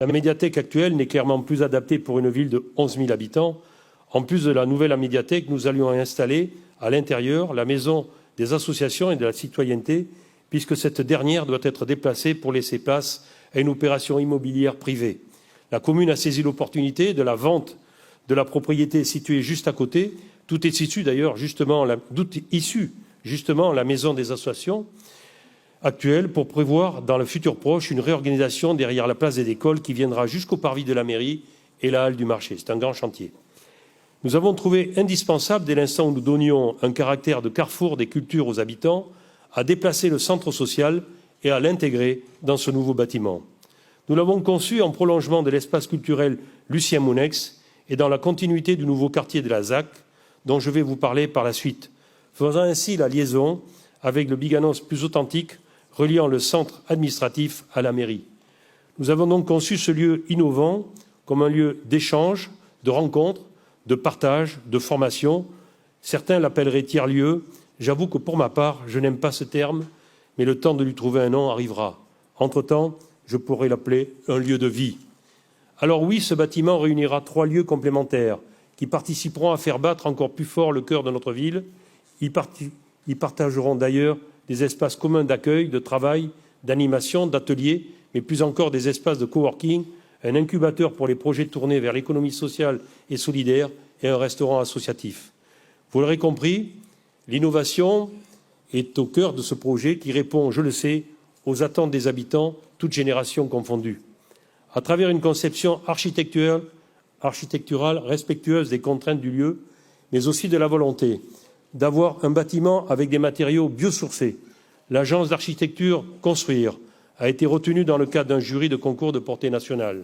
La médiathèque actuelle n'est clairement plus adaptée pour une ville de 11 000 habitants. En plus de la nouvelle médiathèque, nous allions installer à l'intérieur la maison des associations et de la citoyenneté, puisque cette dernière doit être déplacée pour laisser place à une opération immobilière privée. La commune a saisi l'opportunité de la vente de la propriété située juste à côté. Tout est issu d'ailleurs justement la maison des associations actuelle pour prévoir dans le futur proche une réorganisation derrière la place des écoles qui viendra jusqu'au parvis de la mairie et la halle du marché. C'est un grand chantier. Nous avons trouvé indispensable, dès l'instant où nous donnions un caractère de carrefour des cultures aux habitants, à déplacer le centre social et à l'intégrer dans ce nouveau bâtiment. Nous l'avons conçu en prolongement de l'espace culturel Lucien Mounex et dans la continuité du nouveau quartier de la ZAC, dont je vais vous parler par la suite, faisant ainsi la liaison avec le Biganos plus authentique, reliant le centre administratif à la mairie. Nous avons donc conçu ce lieu innovant comme un lieu d'échange, de rencontre, de partage, de formation. Certains l'appelleraient tiers-lieu. J'avoue que pour ma part, je n'aime pas ce terme, mais le temps de lui trouver un nom arrivera. Entre-temps, je pourrais l'appeler un lieu de vie. Alors oui, ce bâtiment réunira 3 lieux complémentaires qui participeront à faire battre encore plus fort le cœur de notre ville. Ils partageront d'ailleurs des espaces communs d'accueil, de travail, d'animation, d'ateliers, mais plus encore des espaces de coworking, un incubateur pour les projets tournés vers l'économie sociale et solidaire et un restaurant associatif. Vous l'aurez compris, l'innovation est au cœur de ce projet qui répond, je le sais, aux attentes des habitants, toutes générations confondues. À travers une conception architecturale respectueuse des contraintes du lieu, mais aussi de la volonté d'avoir un bâtiment avec des matériaux biosourcés, l'agence d'architecture Construire a été retenue dans le cadre d'un jury de concours de portée nationale.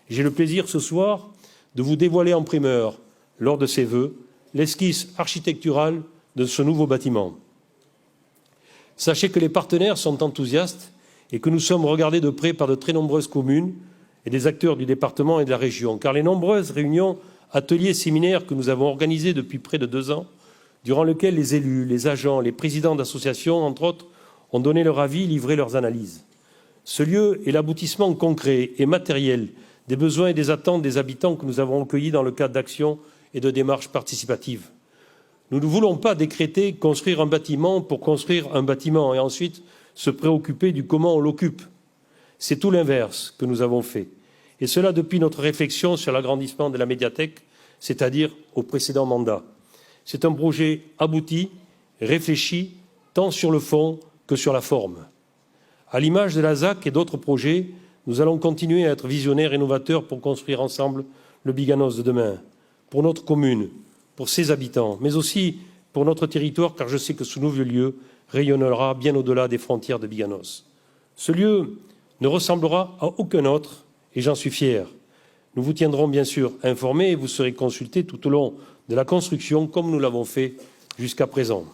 J'ai le plaisir ce soir de vous dévoiler en primeur, lors de ces vœux, l'esquisse architecturale de ce nouveau bâtiment. Sachez que les partenaires sont enthousiastes et que nous sommes regardés de près par de très nombreuses communes et des acteurs du département et de la région, car les nombreuses réunions, ateliers, séminaires que nous avons organisés depuis près de 2 ans, durant lesquels les élus, les agents, les présidents d'associations, entre autres, ont donné leur avis, livré leurs analyses. Ce lieu est l'aboutissement concret et matériel des besoins et des attentes des habitants que nous avons recueillis dans le cadre d'actions et de démarches participatives. Nous ne voulons pas décréter construire un bâtiment pour construire un bâtiment et ensuite se préoccuper du comment on l'occupe. C'est tout l'inverse que nous avons fait. Et cela depuis notre réflexion sur l'agrandissement de la médiathèque, c'est-à-dire au précédent mandat. C'est un projet abouti, réfléchi, tant sur le fond que sur la forme. À l'image de la ZAC et d'autres projets, nous allons continuer à être visionnaires et novateurs pour construire ensemble le Biganos de demain, pour notre commune, pour ses habitants, mais aussi pour notre territoire, car je sais que ce nouveau lieu rayonnera bien au-delà des frontières de Biganos. Ce lieu ne ressemblera à aucun autre, et j'en suis fier. Nous vous tiendrons bien sûr informés et vous serez consultés tout au long de la construction, comme nous l'avons fait jusqu'à présent.